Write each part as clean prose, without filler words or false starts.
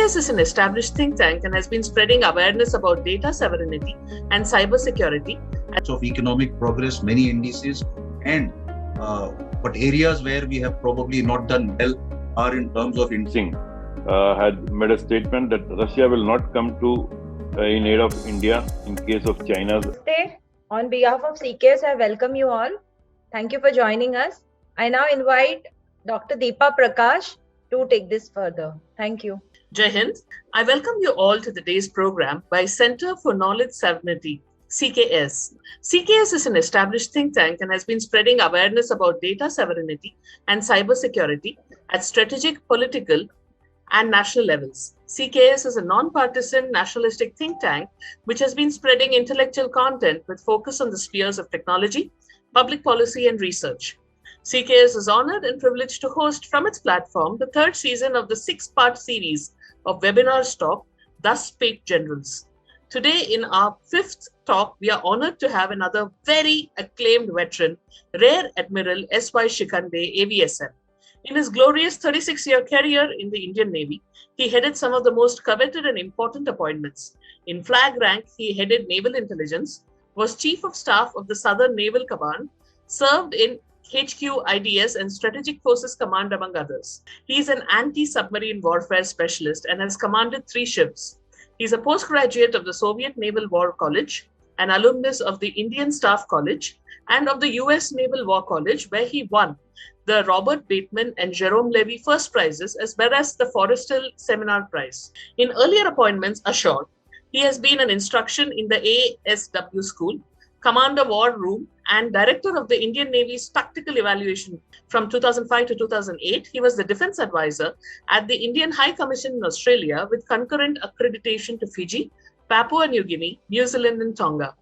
CKS is an established think tank and has been spreading awareness about data sovereignty and cybersecurity. Of economic progress, many indices, and but areas where we have probably not done well are in terms of Singh had made a statement that Russia will not come to in aid of India in case of China's. On behalf of CKS, I welcome you all. Thank you for joining us. I now invite Dr. Deepa Prakash to take this further. Thank you. Jai Hind. I welcome you all to today's program by Center for Knowledge Sovereignty, CKS. CKS is an established think tank and has been spreading awareness about data sovereignty and cybersecurity at strategic, political, and national levels. CKS is a non-partisan nationalistic think tank which has been spreading intellectual content with focus on the spheres of technology, public policy, and research. CKS is honored and privileged to host from its platform the third season of the 6-part series of webinars talk, Thus Spake Generals. Today, in our 5th talk, we are honored to have another very acclaimed veteran, Rear Admiral S.Y. Shrikhande, AVSM. In his glorious 36-year career in the Indian Navy, he headed some of the most coveted and important appointments. In flag rank, he headed Naval Intelligence, was Chief of Staff of the Southern Naval Command, served in HQ, IDS, and Strategic Forces Command, among others. He is an anti-submarine warfare specialist and has commanded 3 ships. He is a postgraduate of the Soviet Naval War College, an alumnus of the Indian Staff College, and of the US Naval War College, where he won the Robert Bateman and Jerome Levy First Prizes, as well as the Forrestal Seminar Prize. In earlier appointments assured, he has been an instruction in the ASW School, Commander War Room, and Director of the Indian Navy's Tactical Evaluation. From 2005 to 2008, he was the Defense Advisor at the Indian High Commission in Australia with concurrent accreditation to Fiji, Papua New Guinea, New Zealand, and Tonga.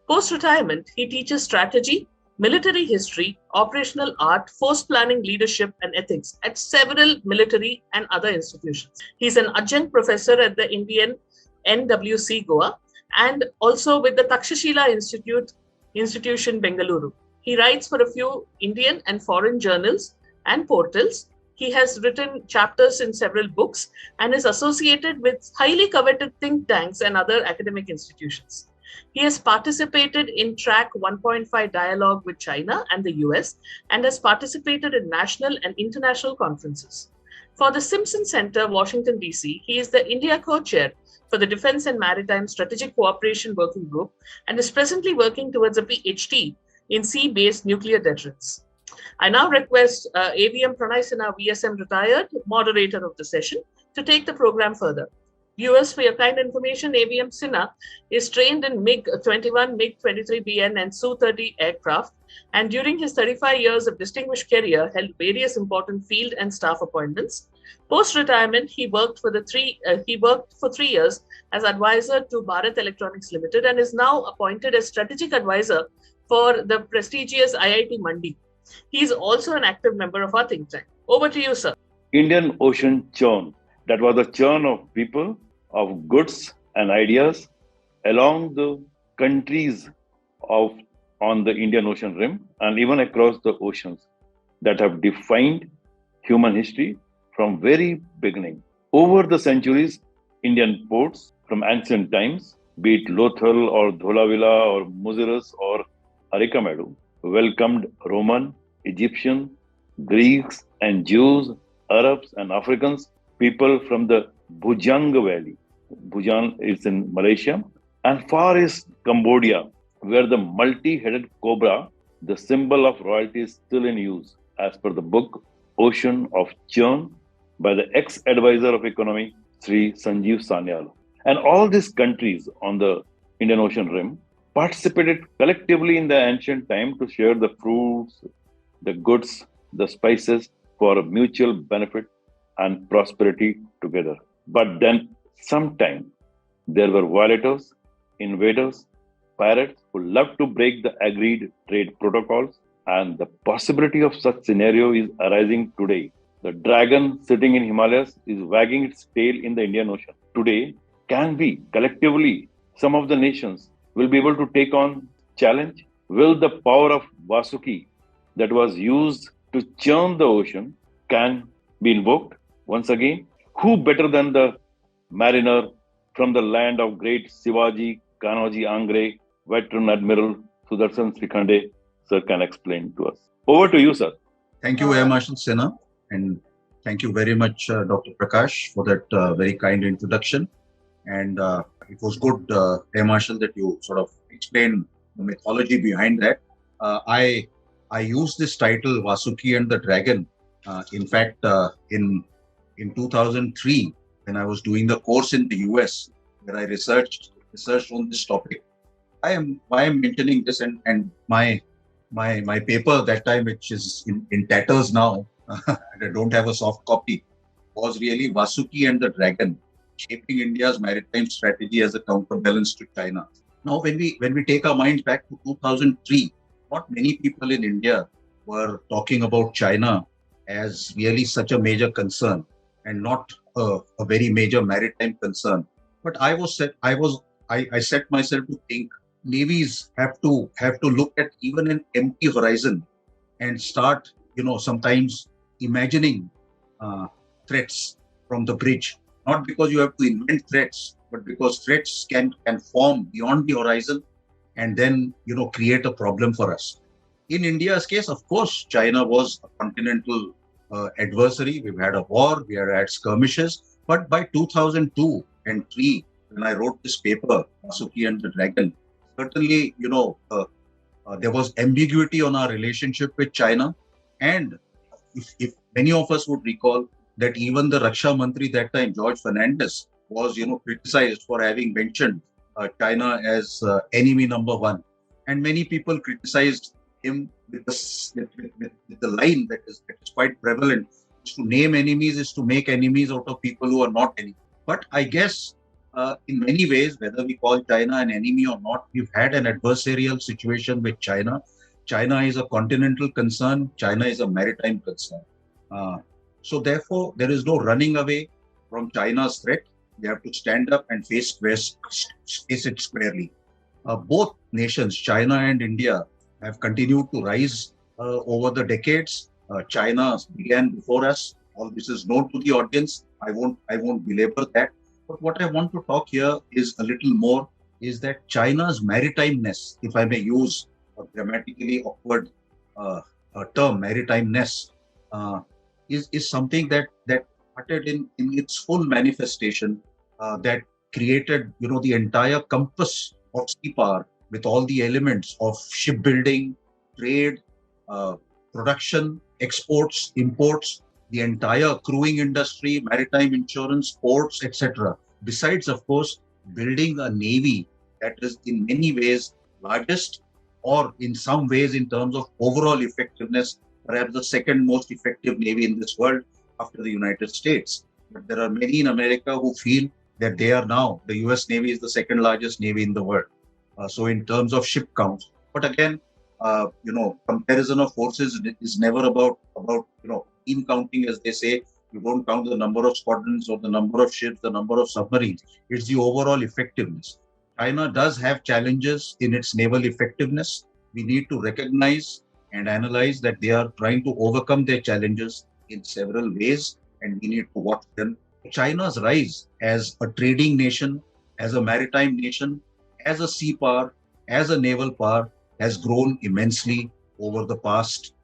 Post-retirement, he teaches strategy, military history, operational art, force planning, leadership, and ethics at several military and other institutions. He's an adjunct professor at the Indian NWC Goa and also with the Takshashila Institution Bengaluru. He writes for a few Indian and foreign journals and portals. He has written chapters in several books and is associated with highly coveted think tanks and other academic institutions. He has participated in Track 1.5 dialogue with China and the US and has participated in national and international conferences. For the Simpson Center, Washington, D.C., he is the India co-chair for the Defense and Maritime Strategic Cooperation Working Group and is presently working towards a PhD in sea-based nuclear deterrence. I now request AVM Pranay Sinha, VSM retired, moderator of the session, to take the program further. Viewers, for your kind information, AVM Sinha is trained in MiG-21, MiG-23BN and Su-30 aircraft, and during his 35 years of distinguished career, held various important field and staff appointments. Post-retirement, he worked for 3 years as advisor to Bharat Electronics Limited and is now appointed as strategic advisor for the prestigious IIT Mandi. He is also an active member of our think tank. Over to you, sir. Indian Ocean churn. That was a churn of people, of goods and ideas along the countries on the Indian Ocean rim and even across the oceans that have defined human history from very beginning. Over the centuries, Indian ports from ancient times, be it Lothal or Dholavira or Muziris or Arikamadu, welcomed Roman, Egyptian, Greeks and Jews, Arabs and Africans, people from the Bujang Valley. Bujang is in Malaysia, and far east Cambodia, where the multi-headed cobra, the symbol of royalty, is still in use, as per the book Ocean of Churn by the ex-advisor of economy, Sri Sanjeev Sanyal. And all these countries on the Indian Ocean rim participated collectively in the ancient time to share the fruits, the goods, the spices for mutual benefit and prosperity together. But then sometime there were violators, invaders, pirates who loved to break the agreed trade protocols, and the possibility of such scenario is arising today. The dragon sitting in Himalayas is wagging its tail in the Indian Ocean. Today, can we collectively, some of the nations, will be able to take on challenge? Will the power of Vasuki that was used to churn the ocean can be invoked once again? Who better than the mariner from the land of great Shivaji Kanoji Angre, veteran Admiral Sudarshan Shrikhande, sir, can explain to us. Over to you, sir. Thank you, Air Marshal Sinha, and thank you very much, Dr. Prakash, for that very kind introduction. And it was good, Air Marshal, that you sort of explained the mythology behind that. I used this title, Vasuki and the Dragon. In fact, in 2003, when I was doing the course in the US, where I researched on this topic. Why I'm mentioning this, and my paper that time, which is in tatters now, and I don't have a soft copy, was really Vasuki and the Dragon, shaping India's maritime strategy as a counterbalance to China. Now, when we take our minds back to 2003, not many people in India were talking about China as really such a major concern, and not a very major maritime concern. But I set myself to think navies have to look at even an empty horizon and start, sometimes imagining threats from the bridge. Not because you have to invent threats, but because threats can form beyond the horizon and then, create a problem for us. In India's case, of course, China was a continental adversary. We've had a war, we had skirmishes. But by 2002 and 3, when I wrote this paper, Vasuki and the Dragon, certainly, there was ambiguity on our relationship with China. And if many of us would recall that even the Raksha Mantri that time, George Fernandez, was, criticized for having mentioned China as enemy number one. And many people criticized him with the line that is quite prevalent. To name enemies is to make enemies out of people who are not enemies. But I guess in many ways, whether we call China an enemy or not, we've had an adversarial situation with China. China is a continental concern. China is a maritime concern. So therefore, there is no running away from China's threat. We have to stand up and face it squarely. Both nations, China and India, have continued to rise over the decades. China began before us. All this is known to the audience. I won't belabor that. But what I want to talk here is a little more, is that China's maritimeness, if I may use a grammatically awkward term, maritimeness, is something that started in its full manifestation, that created, the entire compass of sea power with all the elements of shipbuilding, trade, production, exports, imports, the entire crewing industry, maritime insurance, ports, etc. Besides, of course, building a navy that is in many ways largest, or in some ways in terms of overall effectiveness, perhaps the second most effective navy in this world after the United States. But there are many in America who feel that they are now, the US Navy is the second largest navy in the world. So in terms of ship counts. But again, comparison of forces is never about team counting, as they say. You don't count the number of squadrons or the number of ships, the number of submarines. It's the overall effectiveness. China does have challenges in its naval effectiveness. We need to recognize and analyze that they are trying to overcome their challenges in several ways, and we need to watch them. China's rise as a trading nation, as a maritime nation, as a sea power, as a naval power, has grown immensely over the past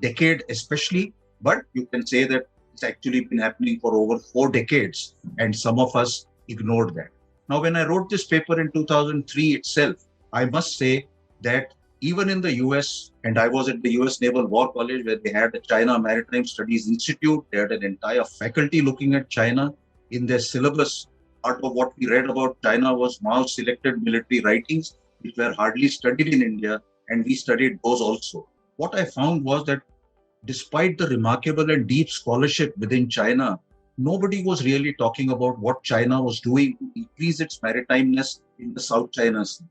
decade especially. But you can say that it's actually been happening for over 4 decades, and some of us ignored that. Now, when I wrote this paper in 2003 itself, I must say that even in the US, and I was at the US Naval War College, where they had the China Maritime Studies Institute, they had an entire faculty looking at China. In their syllabus, part of what we read about China was Mao's selected military writings, which were hardly studied in India, and we studied those also. What I found was that despite the remarkable and deep scholarship within China, nobody was really talking about what China was doing to increase its maritimeness in the South China Sea.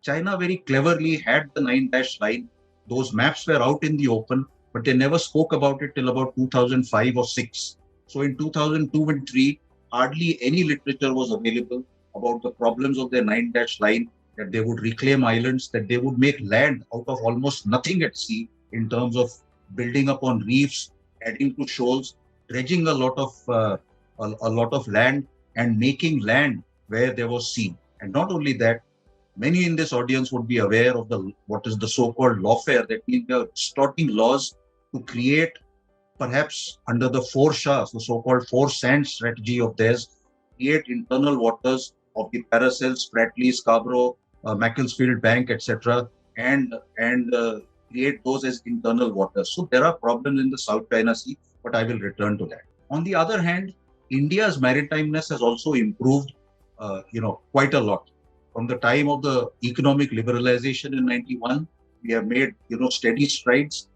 China very cleverly had the 9-dash line. Those maps were out in the open, but they never spoke about it till about 2005 or 6. So in 2002 and 3, hardly any literature was available about the problems of their 9-dash line, that they would reclaim islands, that they would make land out of almost nothing at sea in terms of building up on reefs, adding to shoals, dredging a lot of land, and making land where there was sea. And not only that, many in this audience would be aware of what is the so-called lawfare. That means they are distorting laws to create, perhaps under the four Shahs, the so-called four sands strategy of theirs, create internal waters of the Paracels, Spratley, Scarborough, Macclesfield Bank, etc., and create those as internal waters. So there are problems in the South China Sea, but I will return to that. On the other hand, India's maritimeness has also improved, quite a lot. From the time of the economic liberalization in 91, we have made, steady strides.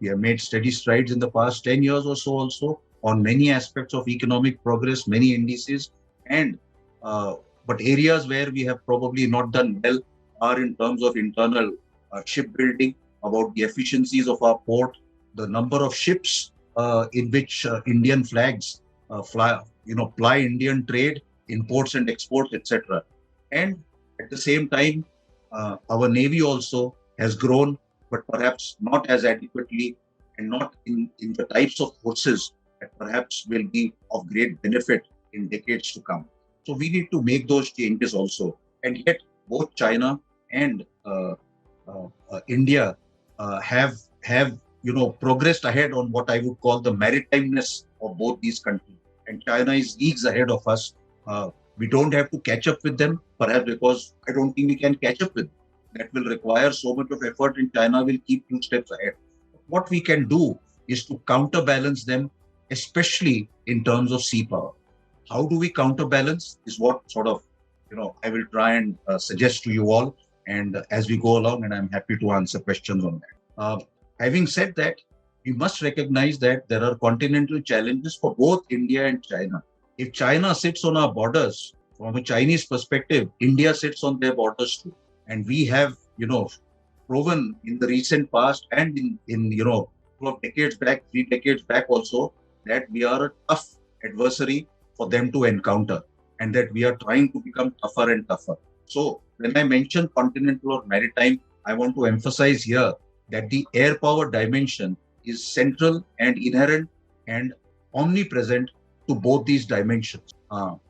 We have made steady strides in the past 10 years or so also on many aspects of economic progress, many indices. But areas where we have probably not done well are in terms of internal shipbuilding, about the efficiencies of our port, the number of ships in which Indian flags ply Indian trade, imports and exports, etc. And at the same time, our Navy also has grown, but perhaps not as adequately and not in the types of forces that perhaps will be of great benefit in decades to come. So we need to make those changes also. And yet, both China and India have progressed ahead on what I would call the maritimeness of both these countries. And China is leagues ahead of us. We don't have to catch up with them, perhaps because I don't think we can catch up with them. That will require so much of effort, and China will keep 2 steps ahead. What we can do is to counterbalance them, especially in terms of sea power. How do we counterbalance is what sort of, I will try and suggest to you all, and as we go along, and I'm happy to answer questions on that. Having said that, we must recognize that there are continental challenges for both India and China. If China sits on our borders, from a Chinese perspective, India sits on their borders too. And we have, proven in the recent past and in couple of decades back, 3 decades back also, that we are a tough adversary for them to encounter, and that we are trying to become tougher and tougher. So when I mention continental or maritime, I want to emphasize here that the air power dimension is central and inherent and omnipresent to both these dimensions. When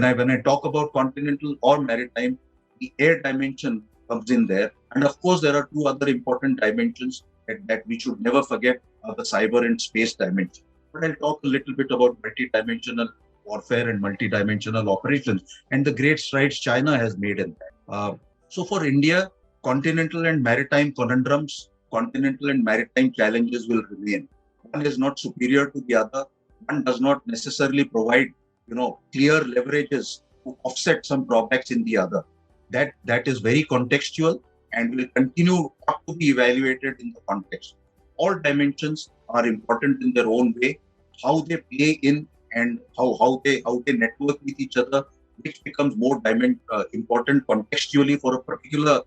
I talk about continental or maritime, the air dimension comes in there. And of course, there are 2 other important dimensions that we should never forget, the cyber and space dimension. But I'll talk a little bit about multidimensional warfare and multidimensional operations and the great strides China has made in that. So for India, continental and maritime conundrums, continental and maritime challenges will remain. One is not superior to the other. One does not necessarily provide, clear leverages to offset some drawbacks in the other. That is very contextual and will continue to be evaluated in the context. All dimensions are important in their own way. How they play in and how they network with each other, which becomes more important contextually for a particular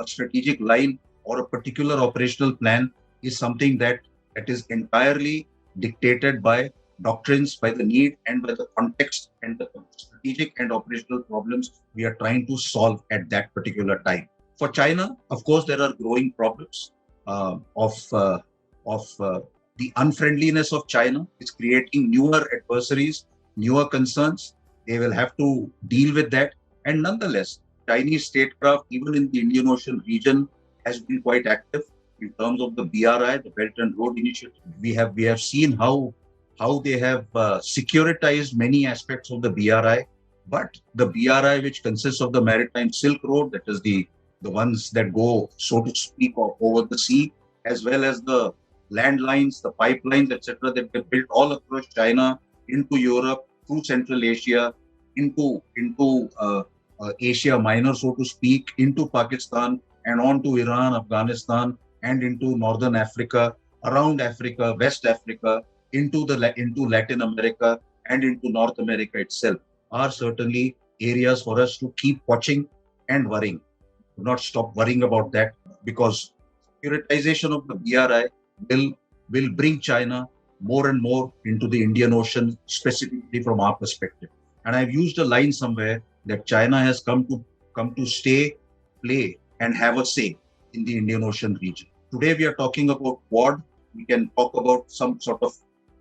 strategic line or a particular operational plan, is something that is entirely dictated by doctrines, by the need and by the context and the strategic and operational problems we are trying to solve at that particular time. For China, of course, there are growing problems of the unfriendliness of China. Is creating newer adversaries, newer concerns. They will have to deal with that. And nonetheless, Chinese statecraft, even in the Indian Ocean region, has been quite active in terms of the BRI, the Belt and Road Initiative. We have seen how they have securitized many aspects of the BRI. But the BRI, which consists of the Maritime Silk Road, that is the ones that go, so to speak, over the sea, as well as the landlines, the pipelines, etc., that they built all across China, into Europe, through Central Asia, into Asia Minor, so to speak, into Pakistan, and on to Iran, Afghanistan, and into Northern Africa, around Africa, West Africa, into Latin America, and into North America itself, are certainly areas for us to keep watching and worrying. Do not stop worrying about that, because securitization of the BRI will bring China more and more into the Indian Ocean, specifically from our perspective. And I've used a line somewhere that China has come to stay, play, and have a say in the Indian Ocean region. Today we are talking about Quad. We can talk about some sort of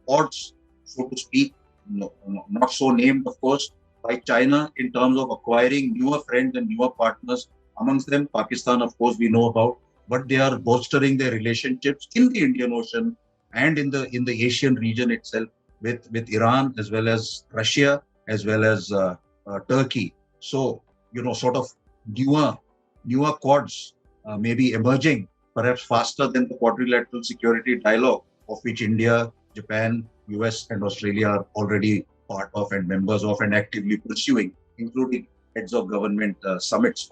quads, so to speak, not so named, of course, by China in terms of acquiring newer friends and newer partners. Amongst them, Pakistan, of course, we know about, but they are bolstering their relationships in the Indian Ocean and in the Asian region itself with Iran as well as Russia as well as Turkey. So, sort of newer quads may be emerging perhaps faster than the quadrilateral security dialogue of which India, Japan, US and Australia are already part of and members of and actively pursuing, including heads of government summits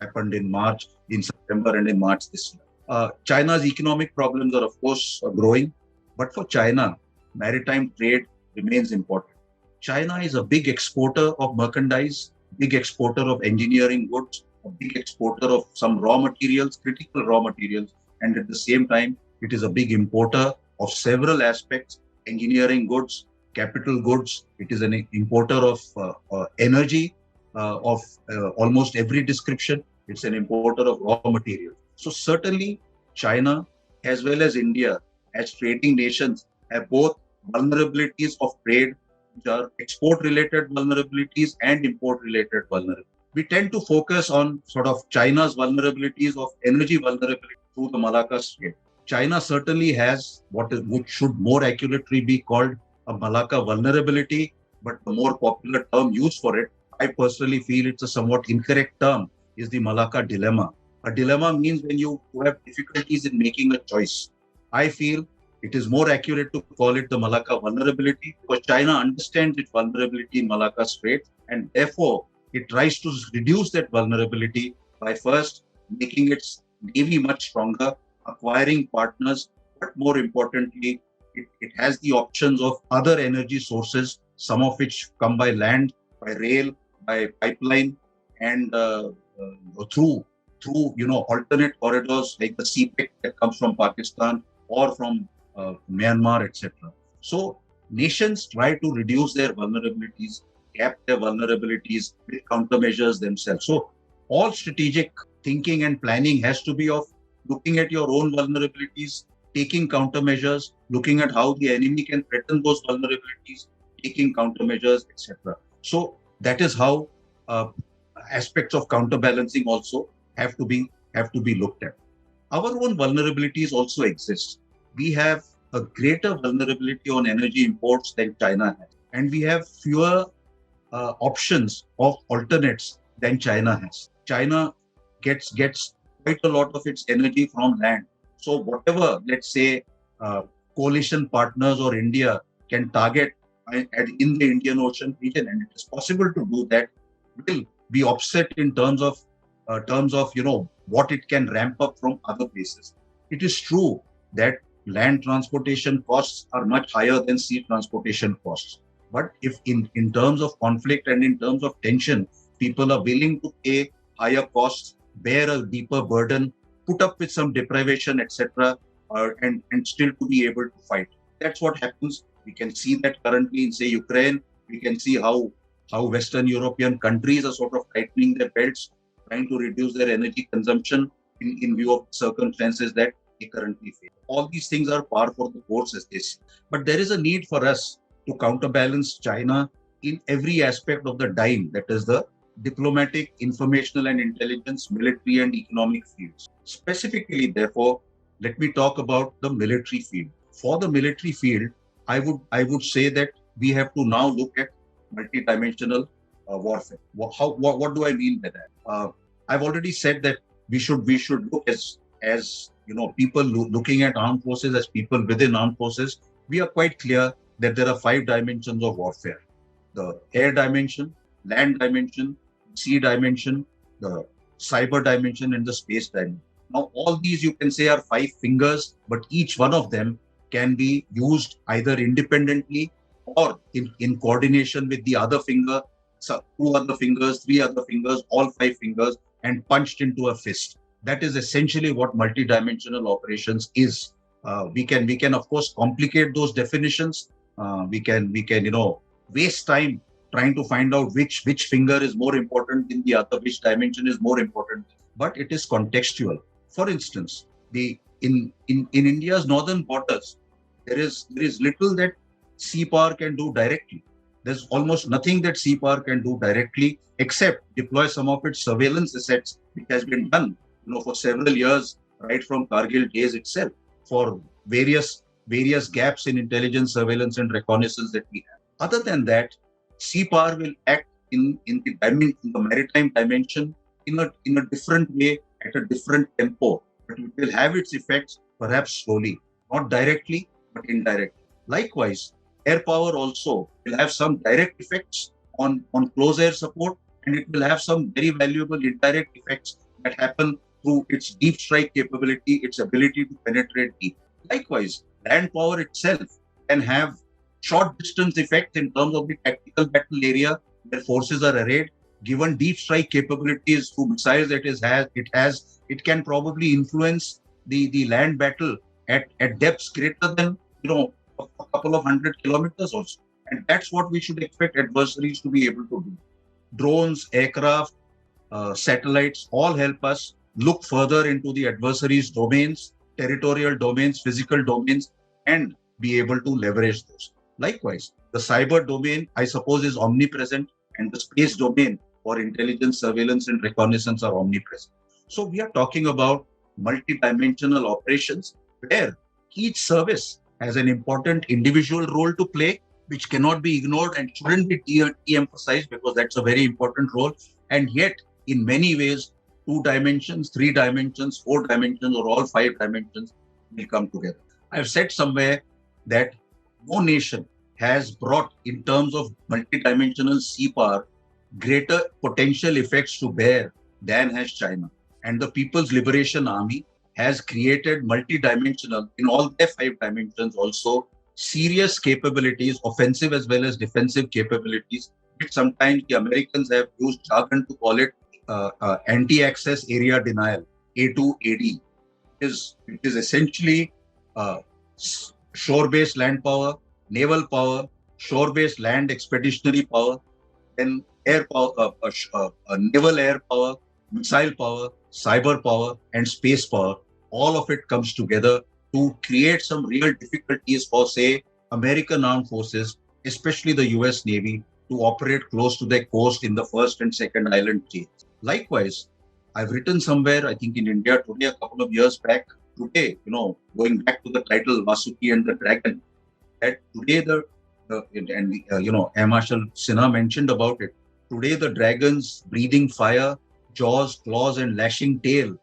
happened in September and in March this year. China's economic problems are, of course, growing, but for China, maritime trade remains important. China is a big exporter of merchandise, big exporter of engineering goods, a big exporter of some raw materials, critical raw materials, and at the same time, it is a big importer of several aspects, engineering goods, capital goods. It is an importer of energy of almost every description. It's an importer of raw materials. So certainly China as well as India as trading nations have both vulnerabilities of trade, which are export-related vulnerabilities and import-related vulnerabilities. We tend to focus on sort of China's vulnerabilities of energy vulnerability through the Malacca Strait. China certainly has which should more accurately be called a Malacca vulnerability, but the more popular term used for it, I personally feel it's a somewhat incorrect term, is the Malacca dilemma. A dilemma means when you have difficulties in making a choice. I feel it is more accurate to call it the Malacca vulnerability because China understands its vulnerability in Malacca Strait and therefore it tries to reduce that vulnerability by first making its navy much stronger, acquiring partners, but more importantly, it has the options of other energy sources, some of which come by land, by rail, by pipeline, and through alternate corridors like the CPEC that comes from Pakistan or from Myanmar, etc. So nations try to reduce their vulnerabilities, cap their vulnerabilities with countermeasures themselves. So all strategic thinking and planning has to be of looking at your own vulnerabilities, taking countermeasures, looking at how the enemy can threaten those vulnerabilities, taking countermeasures, etc. So that is how aspects of counterbalancing also have to be looked at. Our own vulnerabilities also exist. We have a greater vulnerability on energy imports than China has, and we have fewer options of alternates than China has. China gets quite a lot of its energy from land. So whatever, let's say, coalition partners or India can target in the Indian Ocean region, and it is possible to do that, will be offset in terms of what it can ramp up from other places. It is true that land transportation costs are much higher than sea transportation costs. But if in terms of conflict and in terms of tension, people are willing to pay higher costs, bear a deeper burden, put up with some deprivation, etc., and still to be able to fight. That's what happens. We can see that currently in, say, Ukraine. We can see how Western European countries are sort of tightening their belts, trying to reduce their energy consumption in view of circumstances that they currently face. All these things are par for the course as this. But there is a need for us to counterbalance China in every aspect of the dime, that is the diplomatic, informational and intelligence, military and economic fields. Specifically, therefore, let me talk about the military field. For the military field, I would say that we have to now look at multidimensional warfare. What do I mean by that? I've already said that we should look as people looking at armed forces as people within armed forces. We are quite clear that there are 5 dimensions of warfare: the air dimension, land dimension, sea dimension, the cyber dimension, and the space dimension. Now, all these you can say are 5 fingers, but each one of them can be used either independently or in coordination with the other finger, 2 other fingers, 3 other fingers, all 5 fingers, and punched into a fist. That is essentially what multidimensional operations is. We can of course complicate those definitions. We can waste time trying to find out which finger is more important than the other, which dimension is more important. But it is contextual. For instance, in India's northern borders, there is little that sea power can do directly. There's almost nothing that sea power can do directly except deploy some of its surveillance assets, which has been done, for several years, right from Kargil days itself, for various gaps in intelligence, surveillance, and reconnaissance that we have. Other than that, sea power will act in the maritime dimension in a different way, at a different tempo, but it will have its effects perhaps slowly, not directly, but indirectly. Likewise, air power also will have some direct effects on close air support, and it will have some very valuable indirect effects that happen through its deep strike capability, its ability to penetrate deep. Likewise, land power itself can have short distance effects in terms of the tactical battle area where forces are arrayed. Given deep strike capabilities through missiles that it can probably influence the land battle at depths greater than a couple of 100 kilometers also. And that's what we should expect adversaries to be able to do. Drones, aircraft, satellites all help us look further into the adversary's domains, territorial domains, physical domains, and be able to leverage those. Likewise, the cyber domain, I suppose, is omnipresent, and the space domain for intelligence, surveillance, and reconnaissance are omnipresent. So we are talking about multi-dimensional operations where each service has an important individual role to play, which cannot be ignored and shouldn't be de-emphasized, because that's a very important role. And yet, in many ways, 2 dimensions, 3 dimensions, 4 dimensions, or all 5 dimensions will come together. I've said somewhere that no nation has brought, in terms of multidimensional sea power, greater potential effects to bear than has China. And the People's Liberation Army has created multidimensional, in all their 5 dimensions also, serious capabilities, offensive as well as defensive capabilities, which sometimes the Americans have used jargon to call it anti-access area denial, A2AD. It is essentially shore-based land power, naval power, shore-based land expeditionary power, then air power, naval air power, missile power, cyber power, and space power. All of it comes together to create some real difficulties for, say, American armed forces, especially the US Navy, to operate close to their coast in the first and second island chains. Likewise, I've written somewhere, I think in India Today a couple of years back, today, going back to the title Vasuki and the Dragon, that today Air Marshal Sinha mentioned about it. Today, the dragons breathing fire, jaws, claws, and lashing tail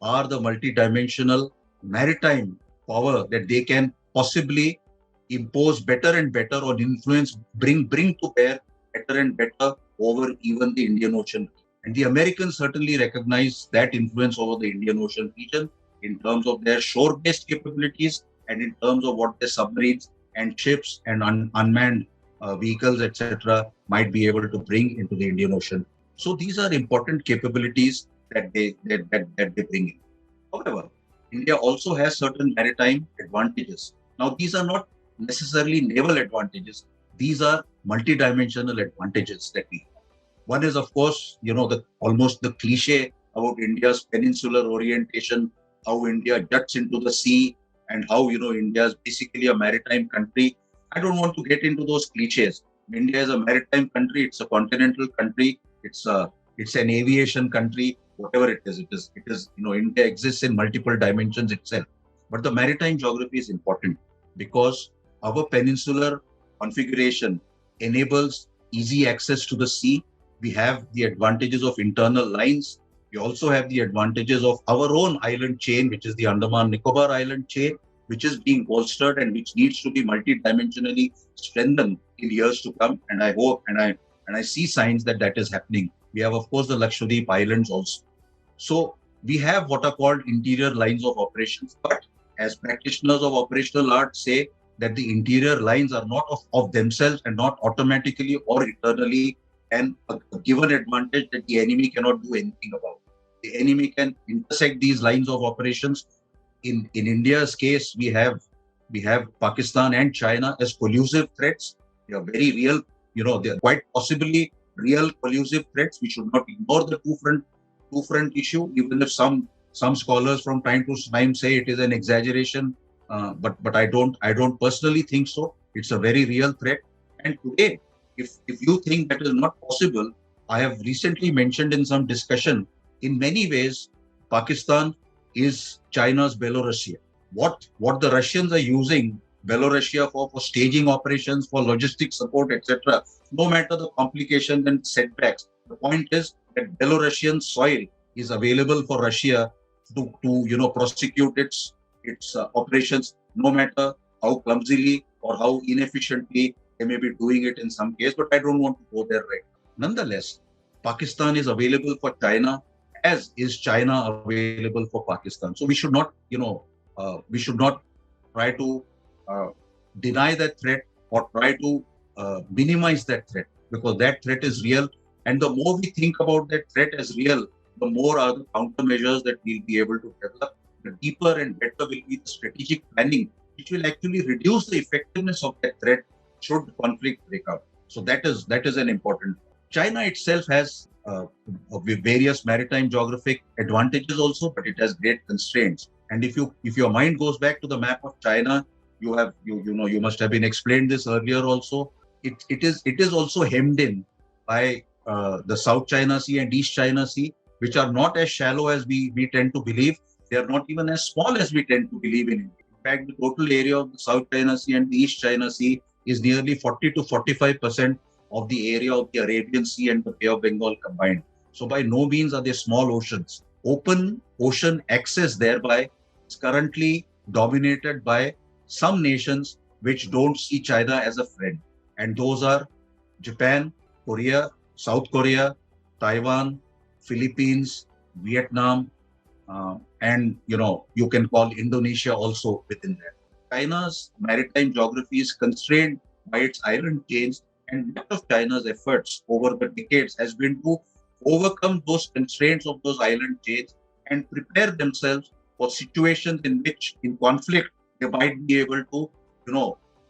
are the multidimensional maritime power that they can possibly impose better and better, or influence, bring to bear better and better over even the Indian Ocean. And the Americans certainly recognize that influence over the Indian Ocean region in terms of their shore-based capabilities and in terms of what their submarines and ships and unmanned vehicles, etc., might be able to bring into the Indian Ocean. So these are important capabilities that they bring in. However, India also has certain maritime advantages. Now, these are not necessarily naval advantages. These are multidimensional advantages that we have. One is, of course, almost the cliche about India's peninsular orientation, how India juts into the sea, and how, India is basically a maritime country. I don't want to get into those cliches. India is a maritime country. It's a continental country. It's an aviation country. Whatever it is, India exists in multiple dimensions itself. But the maritime geography is important because our peninsular configuration enables easy access to the sea. We have the advantages of internal lines. We also have the advantages of our own island chain, which is the Andaman-Nicobar island chain, which is being bolstered and which needs to be multidimensionally strengthened in years to come. And I hope and I see signs that is happening. We have, of course, the Lakshadweep Islands also. So we have what are called interior lines of operations. But as practitioners of operational art say that the interior lines are not of themselves and not automatically or eternally and a given advantage that the enemy cannot do anything about. The enemy can intersect these lines of operations. In India's case, we have Pakistan and China as collusive threats. They are very real. They are quite possibly real collusive threats. We should not ignore the two front issue, even if some scholars from time to time say it is an exaggeration. But I don't personally think so. It's a very real threat. And today, if you think that is not possible, I have recently mentioned in some discussion, in many ways, Pakistan is China's Belarusia. What the Russians are using Belarusia for staging operations, for logistic support, etc., no matter the complications and setbacks, the point is that Belarusian soil is available for Russia to prosecute its operations, no matter how clumsily or how inefficiently they may be doing it in some case. But I don't want to go there right now. Nonetheless, Pakistan is available for China, as is China available for Pakistan. So we should not, we should not try to uh, deny that threat or try to minimize that threat, because that threat is real. And the more we think about that threat as real, the more are the countermeasures that we'll be able to develop. The deeper and better will be the strategic planning, which will actually reduce the effectiveness of that threat should conflict break out. So that is an important. China itself has various maritime geographic advantages also, but it has great constraints. And if your mind goes back to the map of China, you must have been explained this earlier also. It is also hemmed in by the South China Sea and East China Sea, which are not as shallow as we tend to believe. They are not even as small as we tend to believe in India. In fact, the total area of the South China Sea and the East China Sea is nearly 40 to 45% of the area of the Arabian Sea and the Bay of Bengal combined. So by no means are they small oceans. Open ocean access thereby is currently dominated by some nations which don't see China as a friend. And those are Japan, Korea, South Korea, Taiwan, Philippines, Vietnam, and you can call Indonesia also within that. China's maritime geography is constrained by its island chains, and much of China's efforts over the decades has been to overcome those constraints of those island chains and prepare themselves for situations in which, in conflict, they might be able to,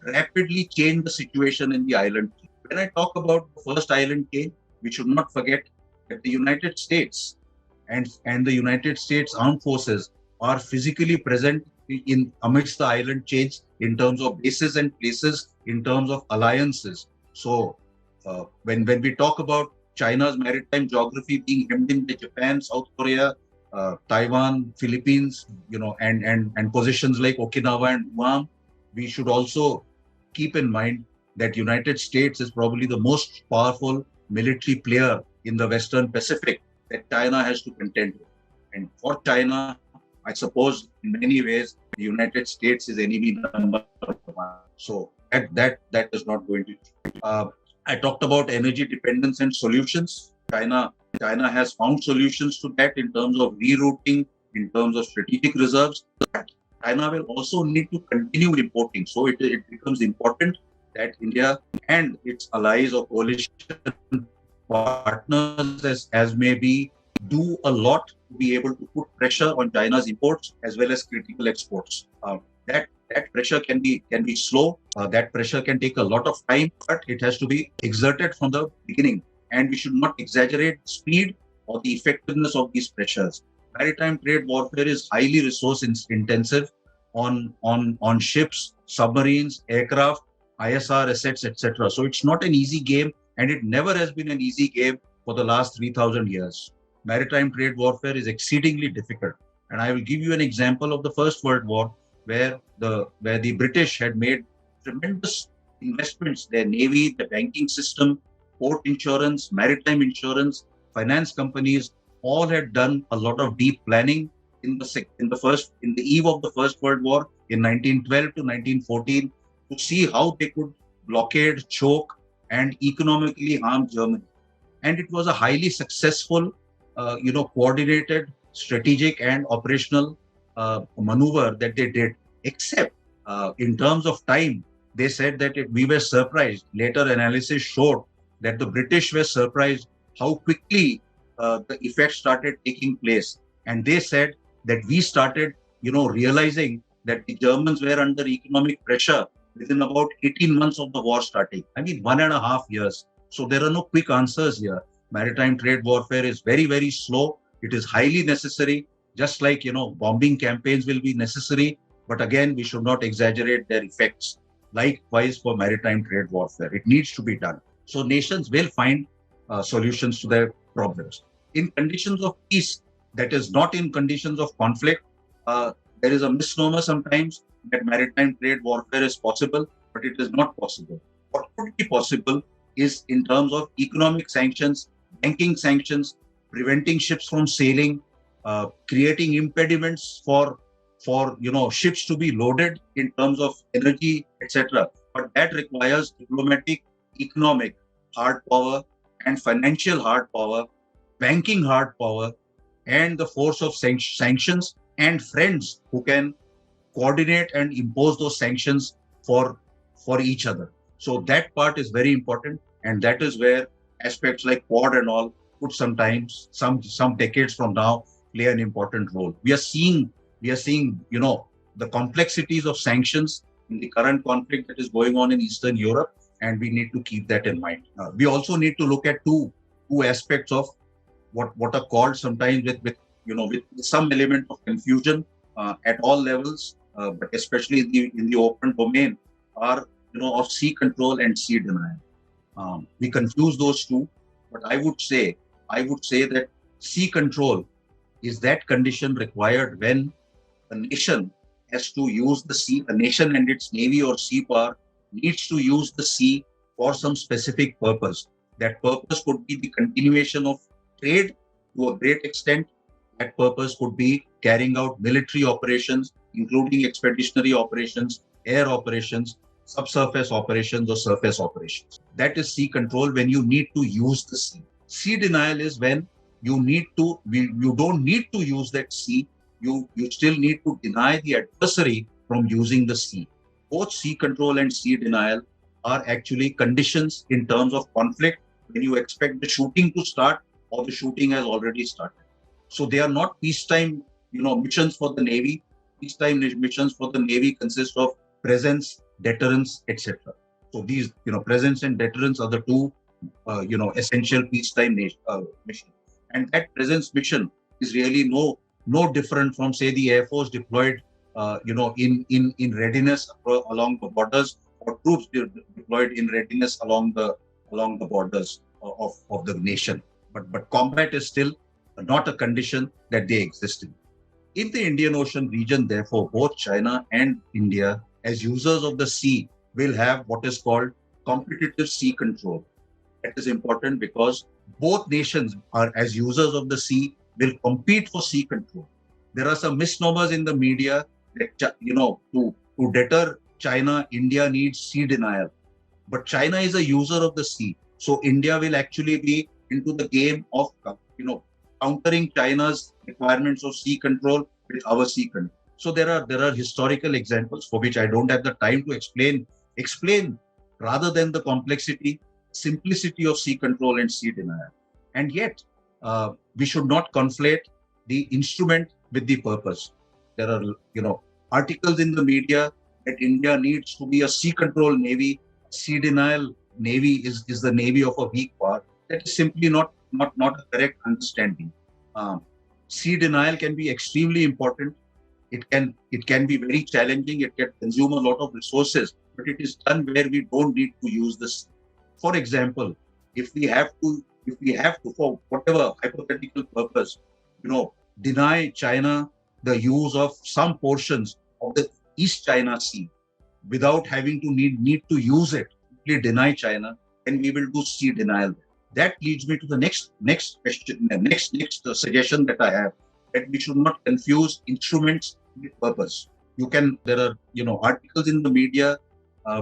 rapidly change the situation in the island chain. When I talk about the first island chain, we should not forget that the United States and the United States Armed Forces are physically present in amidst the island chains in terms of bases and places, in terms of alliances. So when we talk about China's maritime geography being hemmed in by Japan, South Korea, Taiwan, Philippines, and positions like Okinawa and Guam, we should also keep in mind that United States is probably the most powerful military player in the Western Pacific that China has to contend with. And for China, I suppose in many ways, the United States is enemy number one. So that is not going to change. I talked about energy dependence and solutions. China has found solutions to that in terms of rerouting, in terms of strategic reserves. But China will also need to continue importing. So it becomes important that India and its allies or coalition partners as may be do a lot to be able to put pressure on China's imports as well as critical exports. That pressure can be slow. That pressure can take a lot of time, but it has to be exerted from the beginning. And we should not exaggerate the speed or the effectiveness of these pressures. Maritime trade warfare is highly resource intensive on ships, submarines, aircraft, ISR assets, etc. So it's not an easy game, and it never has been an easy game for the last 3,000 years. Maritime trade warfare is exceedingly difficult. And I will give you an example of the First World War, where the British had made tremendous investments. Their navy, the banking system, port insurance, maritime insurance, finance companies, all had done a lot of deep planning in the eve of the First World War in 1912 to 1914 to see how they could blockade, choke, and economically harm Germany. And it was a highly successful, coordinated, strategic, and operational maneuver that they did. Except in terms of time, they said that we were surprised. Later analysis showed that the British were surprised how quickly the effects started taking place. And they said that we started, realizing that the Germans were under economic pressure within about 18 months of the war starting. I mean, 1.5 years. So there are no quick answers here. Maritime trade warfare is very, very slow. It is highly necessary. Just like, bombing campaigns will be necessary. But again, we should not exaggerate their effects. Likewise for maritime trade warfare, it needs to be done. So nations will find solutions to their problems. In conditions of peace, that is not in conditions of conflict, there is a misnomer sometimes that maritime trade warfare is possible, but it is not possible. What could be possible is in terms of economic sanctions, banking sanctions, preventing ships from sailing, creating impediments for ships to be loaded in terms of energy, etc. But that requires diplomatic, economic hard power and financial hard power, banking hard power, and the force of sanctions and friends who can coordinate and impose those sanctions for each other. So that part is very important, and that is where aspects like Quad and all could sometimes, some decades from now, play an important role. We are seeing the complexities of sanctions in the current conflict that is going on in Eastern Europe, and we need to keep that in mind. We also need to look at two aspects of what are called sometimes with some element of confusion at all levels, but especially in the open domain, are of sea control and sea denial. We confuse those two, but I would say that sea control is that condition required when a nation has to use the sea. A nation and its navy or sea power needs to use the sea for some specific purpose. That purpose could be the continuation of trade to a great extent. That purpose could be carrying out military operations, including expeditionary operations, air operations, subsurface operations, or surface operations. That is sea control when you need to use the sea. Sea denial is when you don't need to use that sea. You still need to deny the adversary from using the sea. Both sea control and sea denial are actually conditions in terms of conflict when you expect the shooting to start or the shooting has already started. So they are not peacetime, missions for the Navy. Peacetime missions for the Navy consist of presence, deterrence, etc. So these, presence and deterrence are the two, essential peacetime missions. And that presence mission is really no different from, say, the Air Force deployed, in readiness along the borders, or troops deployed in readiness along the borders of the nation. But combat is still not a condition that they exist in. In the Indian Ocean region, therefore, both China and India, as users of the sea, will have what is called competitive sea control. That is important because both nations are, as users of the sea, will compete for sea control. There are some misnomers in the media that, to deter China, India needs sea denial. But China is a user of the sea. So India will actually be into the game of, countering China's requirements of sea control with our sea control. So there are historical examples for which I don't have the time to explain rather than the complexity, simplicity of sea control and sea denial. And yet, we should not conflate the instrument with the purpose. There are, articles in the media that India needs to be a sea control navy. Sea denial navy is the navy of a weak power. That is simply not a correct understanding. Sea denial can be extremely important. It can be very challenging. It can consume a lot of resources, but it is done where we don't need to use this. For example, if we have to, for whatever hypothetical purpose, deny China the use of some portions of the East China Sea without having to need to use it, simply deny China, then we will do sea denial. That leads me to the next question, the next suggestion that I have, that we should not confuse instruments with purpose. There are, articles in the media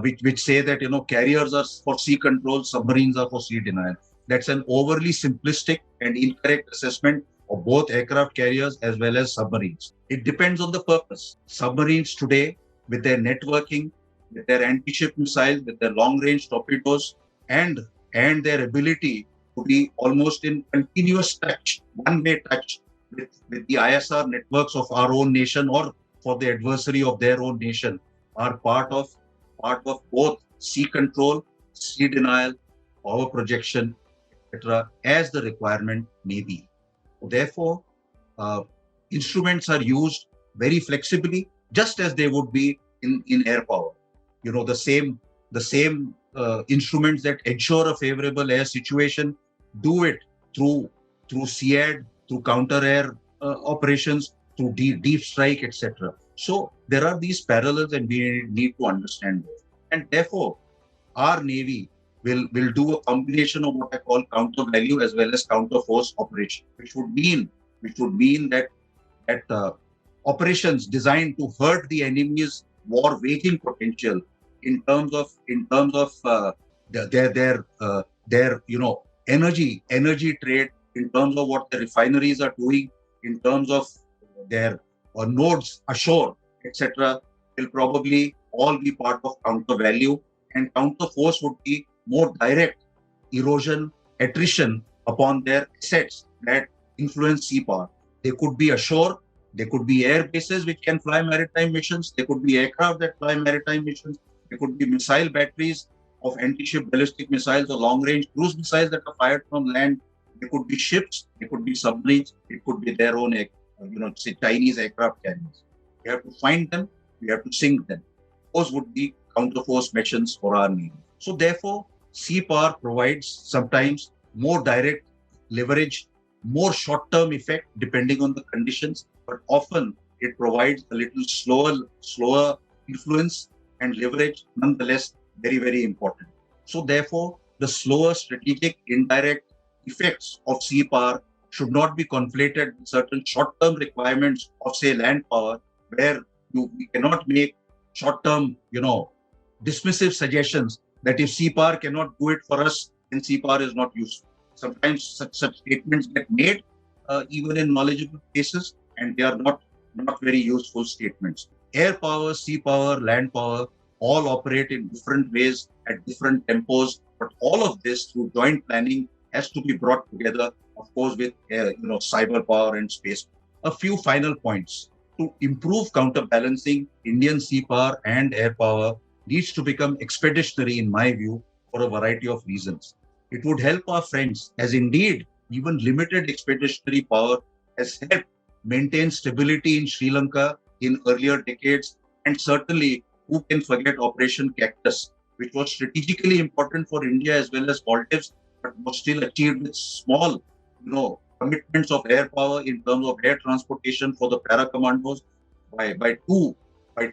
which say that, carriers are for sea control, submarines are for sea denial. That's an overly simplistic and incorrect assessment of both aircraft carriers as well as submarines. It depends on the purpose. Submarines today, with their networking, with their anti-ship missiles, with their long-range torpedoes, and their ability to be almost in continuous touch, one-way touch with the ISR networks of our own nation or for the adversary of their own nation, are part of both sea control, sea denial, power projection, etc., as the requirement may be. Therefore, instruments are used very flexibly, just as they would be in air power. the same instruments that ensure a favorable air situation, do it through SEAD, through counter air operations, through deep strike, etc. So there are these parallels, and we need to understand them. And therefore, our Navy will do a combination of what I call counter value as well as counter force operation, which would mean that operations designed to hurt the enemy's war waging potential in terms of their energy trade, in terms of what the refineries are doing, in terms of their nodes ashore, etc., will probably all be part of counter value, and counter force would be more direct erosion, attrition upon their assets that influence sea power. They could be ashore, they could be air bases which can fly maritime missions, they could be aircraft that fly maritime missions, they could be missile batteries of anti-ship ballistic missiles or long-range cruise missiles that are fired from land. They could be ships, they could be submarines, it could be their own, say Chinese aircraft carriers. We have to find them, we have to sink them. Those would be counter-force missions for our Navy. So therefore, sea power provides sometimes more direct leverage, more short-term effect depending on the conditions, but often it provides a little slower influence and leverage, nonetheless very, very important. So therefore, the slower strategic indirect effects of sea power should not be conflated with certain short-term requirements of, say, land power, where we cannot make short-term, dismissive suggestions that if sea power cannot do it for us, then sea power is not useful. Sometimes such statements get made even in knowledgeable cases, and they are not very useful statements. Air power, sea power, land power all operate in different ways at different tempos, but all of this through joint planning has to be brought together, of course, with cyber power and space. A few final points. To improve counterbalancing, Indian sea power and air power needs to become expeditionary, in my view, for a variety of reasons. It would help our friends, as indeed even limited expeditionary power has helped maintain stability in Sri Lanka in earlier decades, and certainly who can forget Operation Cactus, which was strategically important for India as well as Maldives, but was still achieved with small, commitments of air power in terms of air transportation for the para commandos by two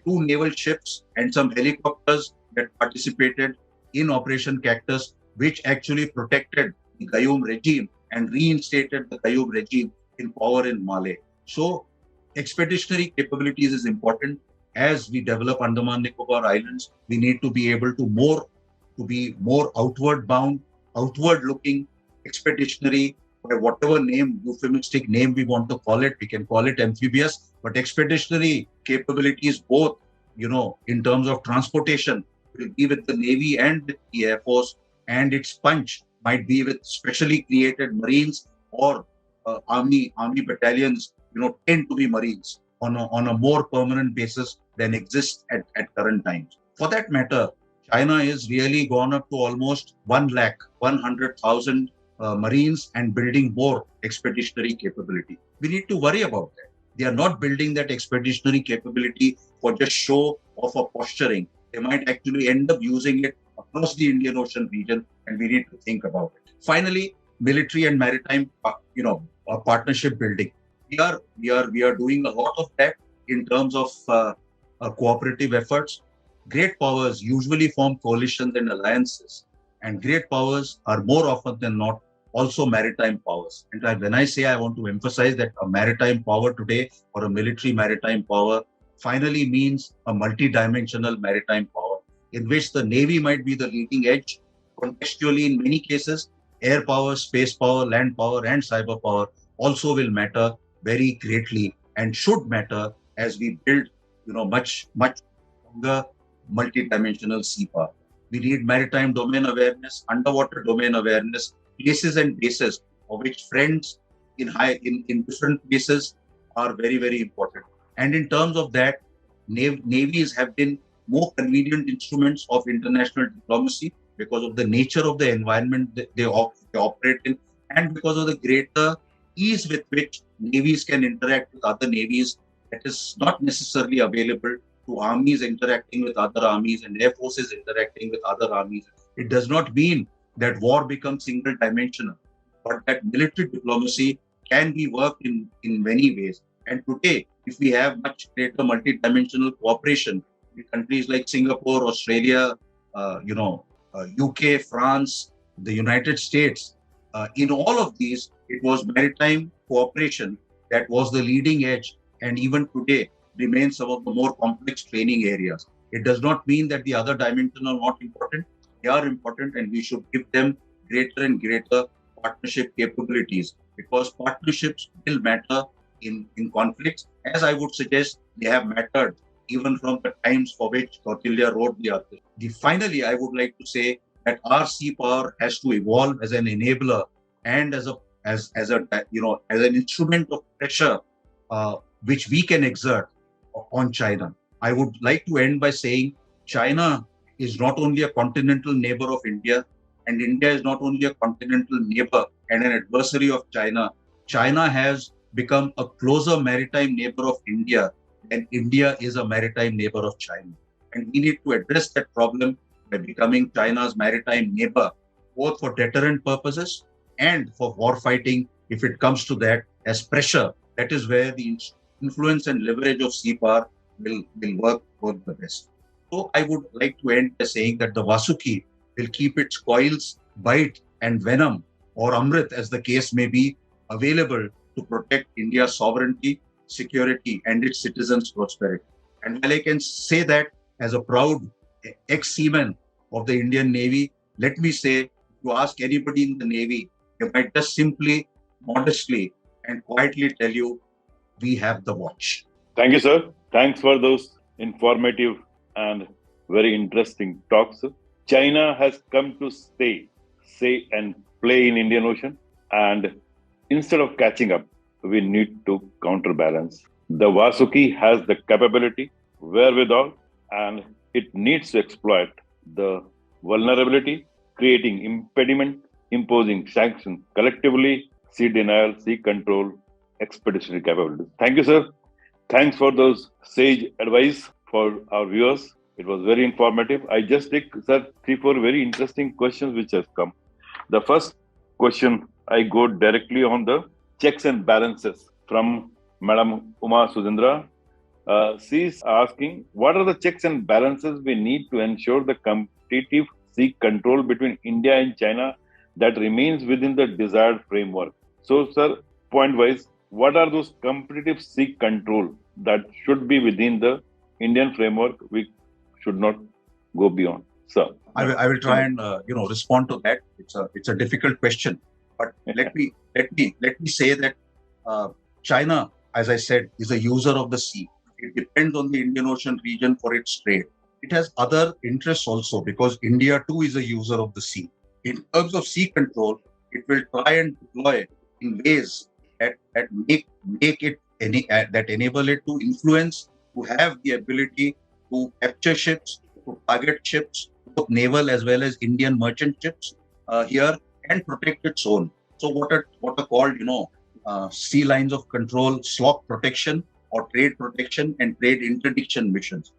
naval ships and some helicopters that participated in Operation Cactus, which actually protected the Gayoom regime and reinstated the Gayoom regime in power in Malé. So expeditionary capabilities is important. As we develop Andaman Nicobar Islands, we need to be able to be more outward bound, outward looking, expeditionary, by whatever euphemistic name we want to call it. We can call it amphibious, but expeditionary capabilities, both, in terms of transportation, will be with the Navy and with the Air Force, and its punch might be with specially created Marines or army battalions, tend to be Marines on a more permanent basis than exists at current times. For that matter, China is really gone up to almost 100,000 Marines and building more expeditionary capability. We need to worry about that. They are not building that expeditionary capability for just show of a posturing. They might actually end up using it across the Indian Ocean region, and we need to think about it. Finally, military and maritime, partnership building. We are doing a lot of that in terms of cooperative efforts. Great powers usually form coalitions and alliances, and great powers are more often than not also maritime powers. And when I say, I want to emphasize that a maritime power today, or a military maritime power, finally means a multi-dimensional maritime power in which the Navy might be the leading edge. Contextually, in many cases, air power, space power, land power, and cyber power also will matter very greatly and should matter as we build, much stronger multi-dimensional sea power. We need maritime domain awareness, underwater domain awareness, places and bases of which friends in different places are very, very important. And in terms of that, navies have been more convenient instruments of international diplomacy because of the nature of the environment that they operate in, and because of the greater ease with which navies can interact with other navies that is not necessarily available to armies interacting with other armies and air forces interacting with other armies. It does not mean that war becomes single dimensional, but that military diplomacy can be worked in many ways. And today, if we have much greater multi-dimensional cooperation with countries like Singapore, Australia, UK, France, the United States, in all of these, it was maritime cooperation that was the leading edge, and even today remains some of the more complex training areas. It does not mean that the other dimensions are not important. They are important, and we should give them greater and greater partnership capabilities, because partnerships will matter in conflicts, as I would suggest they have mattered even from the times for which Kautilya wrote the article. Finally, I would like to say that our sea power has to evolve as an enabler and as an instrument of pressure which we can exert on China. I would like to end by saying China is not only a continental neighbor of India, and India is not only a continental neighbor and an adversary of China. China has become a closer maritime neighbor of India, and India is a maritime neighbor of China. And we need to address that problem by becoming China's maritime neighbor, both for deterrent purposes and for war fighting, if it comes to that, as pressure. That is where the influence and leverage of sea power will work the best. So I would like to end by saying that the Vasuki will keep its coils, bite and venom, or Amrit as the case may be, available to protect India's sovereignty, security and its citizens' prosperity. And while I can say that as a proud ex-seaman of the Indian Navy, let me say, if you ask anybody in the Navy, they might just simply, modestly and quietly tell you, we have the watch. Thank you, sir. Thanks for those informative and very interesting talks. China has come to stay, say and play in Indian Ocean, and instead of catching up, we need to counterbalance. The Vasuki has the capability, wherewithal, and it needs to exploit the vulnerability, creating impediment, imposing sanctions collectively, sea denial, sea control, expeditionary capabilities. Thank you, sir. Thanks for those sage advice for our viewers. It was very informative. I just take, sir, 3-4 very interesting questions which have come. The first question, I go directly on the checks and balances from Madam Uma Sujendra. She's asking, what are the checks and balances we need to ensure the competitive sea control between India and China that remains within the desired framework? So, sir, point-wise, what are those competitive sea control that should be within the Indian framework? We should not go beyond. Sir, I will try and respond to that. It's a difficult question, but let me say that China, as I said, is a user of the sea. It depends on the Indian Ocean region for its trade. It has other interests also, because India too is a user of the sea. In terms of sea control, it will try and deploy in ways that enable it to influence, to have the ability to capture ships, to target ships, both naval as well as Indian merchant ships here, and protect its own. So what are called sea lines of control, SLOC protection, or trade protection and trade interdiction missions.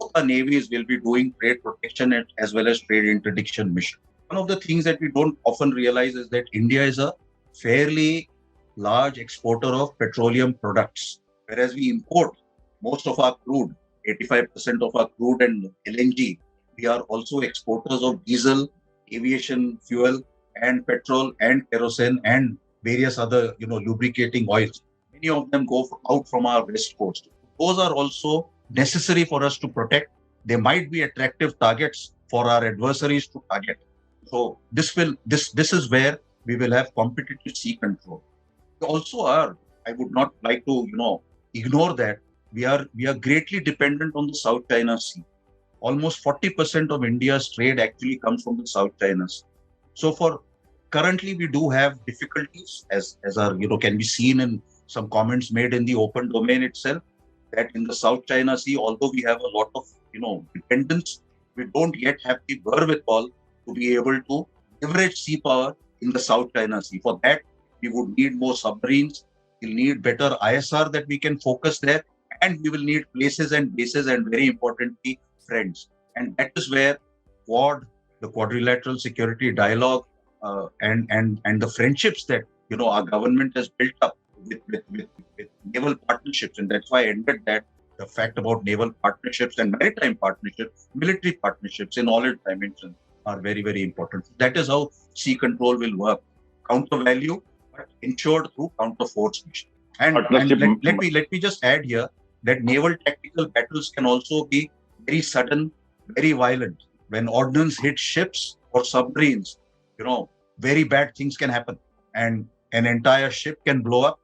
Both our navies will be doing trade protection as well as trade interdiction mission. One of the things that we don't often realize is that India is a fairly large exporter of petroleum products, whereas we import most of our crude, 85% of our crude and LNG. We are also exporters of diesel, aviation fuel, and petrol and kerosene and various other lubricating oils. Many of them go out from our west coast. Those are also necessary for us to protect. They might be attractive targets for our adversaries to target. So this is where we will have competitive sea control. We also are, I would not like to ignore that we are greatly dependent on the South China Sea. Almost 40% of India's trade actually comes from the South China Sea. So currently we do have difficulties, as our can be seen in some comments made in the open domain itself, that in the South China Sea, although we have a lot of dependence, we don't yet have the wherewithal to be able to leverage sea power in the South China Sea. For that, we would need more submarines. We'll need better ISR that we can focus there, and we will need places and bases and very importantly, friends. And that is where Quad, the quadrilateral security dialogue, and the friendships that our government has built up with naval partnerships, and that's why I ended that. The fact about naval partnerships and maritime partnerships, military partnerships in all its dimensions are very, very important. That is how sea control will work. Counter value, but ensured through counter force mission. And let me just add here that naval tactical battles can also be very sudden, very violent. When ordnance hits ships or submarines, very bad things can happen, and an entire ship can blow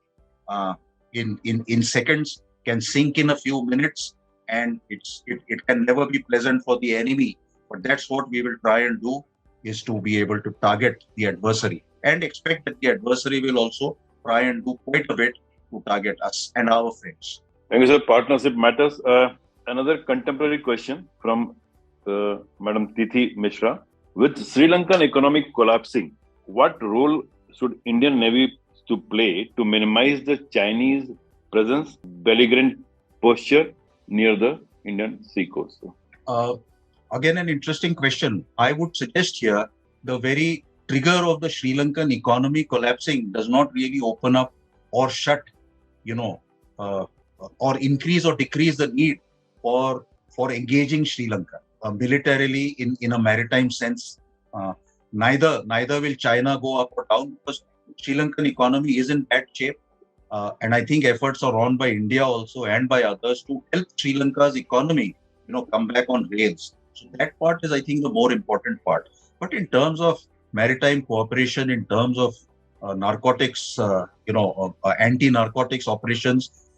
up in seconds, can sink in a few minutes, and it can never be pleasant for the enemy. But that's what we will try and do, is to be able to target the adversary and expect that the adversary will also try and do quite a bit to target us and our friends. Thank you, sir. Partnership matters. Another contemporary question from Madam Tithi Mishra. With Sri Lankan economic collapsing, what role should Indian Navy to play to minimize the Chinese presence, belligerent posture near the Indian sea coast? Again, an interesting question. I would suggest here the very trigger of the Sri Lankan economy collapsing does not really open up or shut, or increase or decrease the need for engaging Sri Lanka militarily in a maritime sense. Neither will China go up or down, because Sri Lankan economy is in bad shape. And I think efforts are on by India also and by others to help Sri Lanka's economy, come back on rails. So that part is, I think, the more important part. But in terms of maritime cooperation, in terms of narcotics, anti-narcotics operations,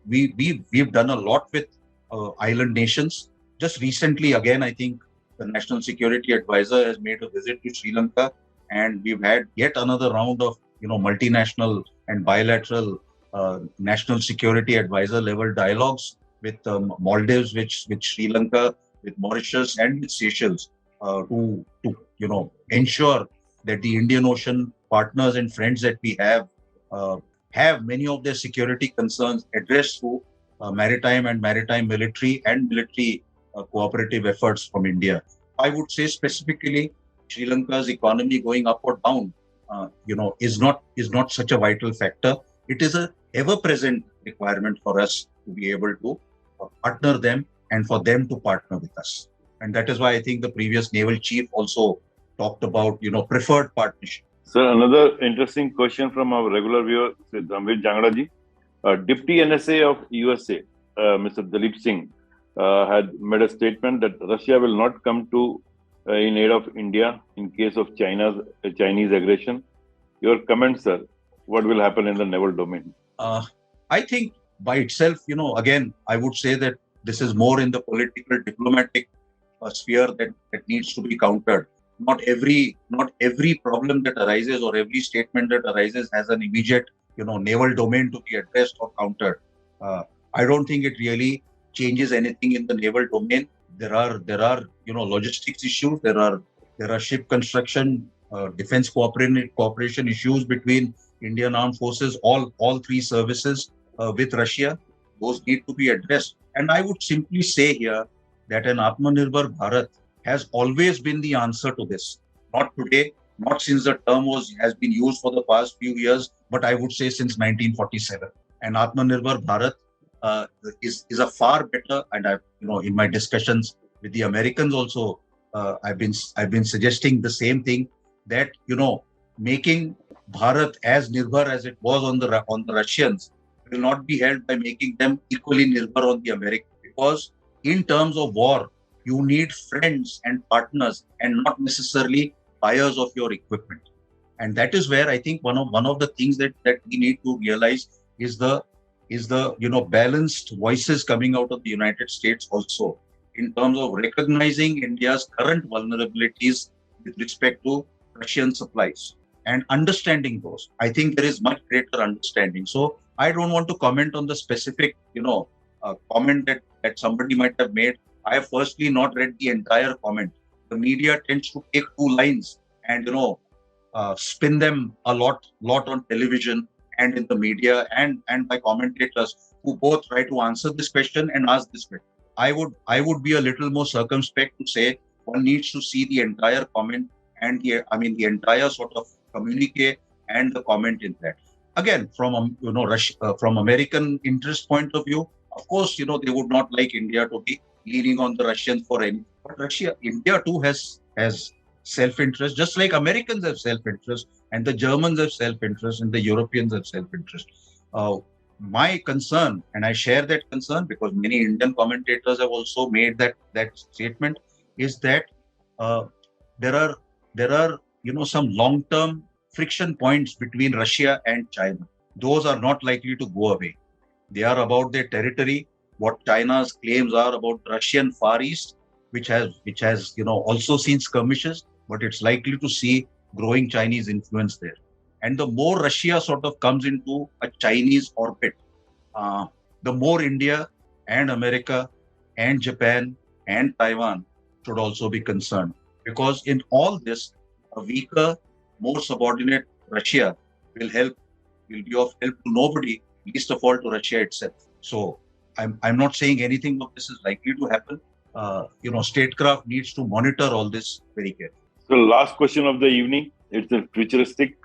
we've done a lot with island nations. Just recently, again, I think the National Security Advisor has made a visit to Sri Lanka, and we've had yet another round of multinational and bilateral national security advisor level dialogues with Maldives, with Sri Lanka, with Mauritius, and with Seychelles to ensure that the Indian Ocean partners and friends that we have many of their security concerns addressed through maritime and maritime military and military cooperative efforts from India. I would say specifically Sri Lanka's economy going up or down, is not such a vital factor. It is a ever-present requirement for us to be able to partner them and for them to partner with us. And that is why I think the previous naval chief also talked about, preferred partnership. Sir, another interesting question from our regular viewer, Dhamvir Jangadaji. Deputy NSA of USA, Mr. Dalip Singh, had made a statement that Russia will not come to in aid of India in case of Chinese aggression. Your comments, sir, what will happen in the naval domain? I think by itself, again, I would say that this is more in the political, diplomatic sphere that needs to be countered. Not every problem that arises or every statement that arises has an immediate, naval domain to be addressed or countered. I don't think it really changes anything in the naval domain. There are logistics issues. There are ship construction, defense cooperation issues between Indian Armed Forces, all three services with Russia. Those need to be addressed. And I would simply say here that an Atmanirbhar Bharat has always been the answer to this. Not today, not since the term has been used for the past few years, but I would say since 1947. And Atmanirbhar Bharat is a far better, and I've in my discussions with the Americans also, I've been suggesting the same thing, that making Bharat as nirbhar as it was on the Russians will not be held by making them equally nirbhar on the Americans, because in terms of war you need friends and partners and not necessarily buyers of your equipment. And that is where I think one of the things that we need to realize is the balanced voices coming out of the United States also, in terms of recognizing India's current vulnerabilities with respect to Russian supplies and understanding those. I think there is much greater understanding. So I don't want to comment on the specific, comment that somebody might have made. I have firstly not read the entire comment. The media tends to take two lines and, spin them a lot on television and in the media and by commentators who both try to answer this question and ask this question. I would be a little more circumspect to say one needs to see the entire comment and the entire sort of communique and the comment in that. Again, from from American interest point of view, of course, they would not like India to be leaning on the Russians for any. But India too has self-interest, just like Americans have self-interest, and the Germans have self-interest, and the Europeans have self-interest. My concern, and I share that concern because many Indian commentators have also made that statement, is that there are some long-term friction points between Russia and China. Those are not likely to go away. They are about their territory. What China's claims are about Russian Far East, which has also seen skirmishes, but it's likely to see growing Chinese influence there. And the more Russia sort of comes into a Chinese orbit, the more India and America and Japan and Taiwan should also be concerned. Because in all this, a weaker, more subordinate Russia will be of help to nobody, least of all to Russia itself. So I'm not saying anything of this is likely to happen. Statecraft needs to monitor all this very carefully. So last question of the evening, it's a futuristic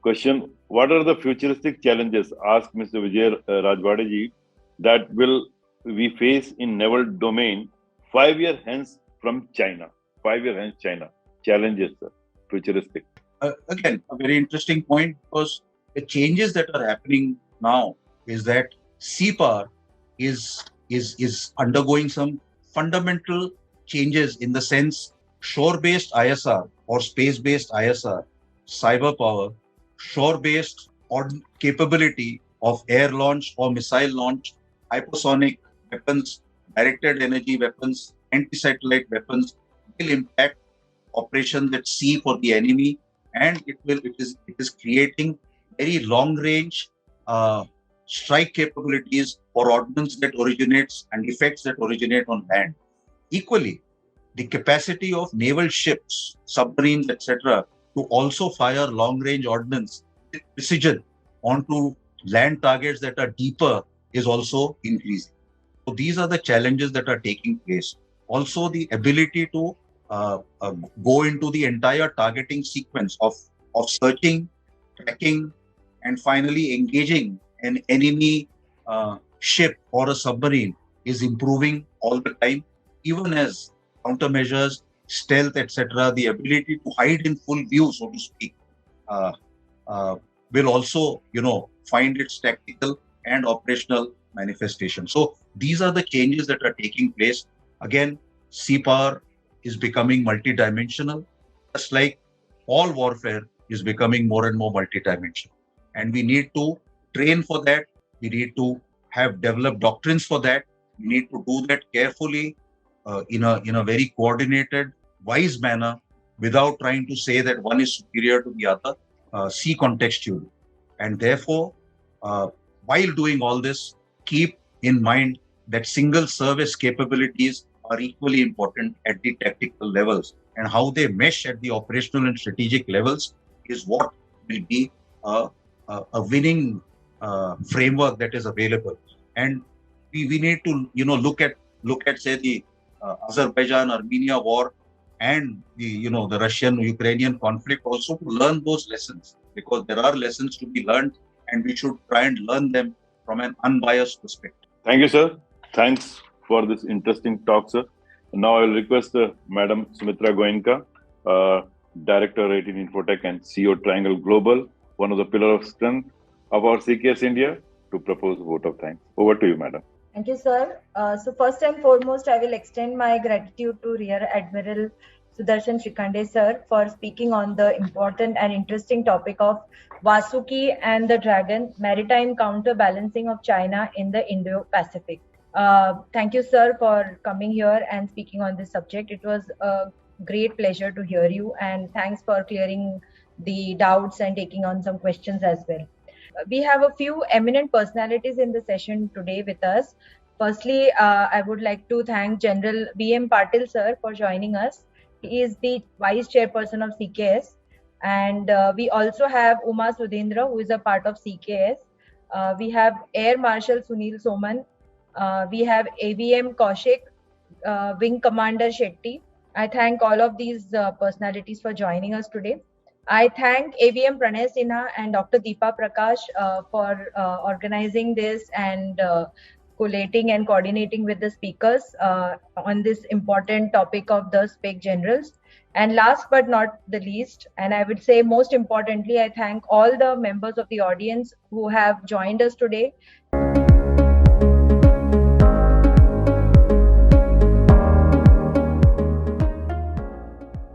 question. What are the futuristic challenges, asked Mr. Vijay Rajwadeji, that will we face in naval domain 5 years hence from China? 5 years hence China. Challenges, sir. Futuristic. Again, a very interesting point, because the changes that are happening now is that sea power is undergoing some fundamental changes in the sense shore-based ISR or space-based ISR, cyber power, shore-based capability of air launch or missile launch, hypersonic weapons, directed energy weapons, anti-satellite weapons will impact operations at sea for the enemy, and it is creating very long-range strike capabilities for ordnance that originates and effects that originate on land. Equally, the capacity of naval ships, submarines, etc., to also fire long-range ordnance with precision onto land targets that are deeper is also increasing. So these are the challenges that are taking place. Also, the ability to go into the entire targeting sequence of searching, tracking, and finally engaging an enemy ship or a submarine is improving all the time, even as countermeasures, stealth, etc., the ability to hide in full view, so to speak, will also, find its tactical and operational manifestation. So these are the changes that are taking place. Again, sea power is becoming multidimensional, just like all warfare is becoming more and more multidimensional. And we need to train for that. We need to have developed doctrines for that. We need to do that carefully, in a very coordinated, wise manner, without trying to say that one is superior to the other, see contextually. And therefore, while doing all this, keep in mind that single service capabilities are equally important at the tactical levels, and how they mesh at the operational and strategic levels is what will be a winning framework that is available. And we need to look at say the Azerbaijan-Armenia war and the Russian-Ukrainian conflict also to learn those lessons, because there are lessons to be learned and we should try and learn them from an unbiased perspective. Thank you, sir. Thanks for this interesting talk, sir. Now I will request Madam Sumitra Goenka, Director Rated Infotech and CEO Triangle Global, one of the pillars of strength of our CKS India, to propose a vote of thanks. Over to you, Madam. Thank you, sir. So first and foremost, I will extend my gratitude to Rear Admiral Sudarshan Shrikhande, sir, for speaking on the important and interesting topic of Vasuki and the Dragon, maritime counterbalancing of China in the Indo-Pacific. Thank you, sir, for coming here and speaking on this subject. It was a great pleasure to hear you, and thanks for clearing the doubts and taking on some questions as well. We have a few eminent personalities in the session today with us. Firstly, I would like to thank General B.M. Patil, sir, for joining us. He is the Vice Chairperson of CKS. And we also have Uma Sudhindra, who is a part of CKS. We have Air Marshal Sunil Soman. We have AVM Kaushik, Wing Commander Shetty. I thank all of these personalities for joining us today. I thank AVM Pranay Sinha and Dr. Deepa Prakash for organizing this and collating and coordinating with the speakers on this important topic of the Spake Generals. And last but not the least, and I would say most importantly, I thank all the members of the audience who have joined us today.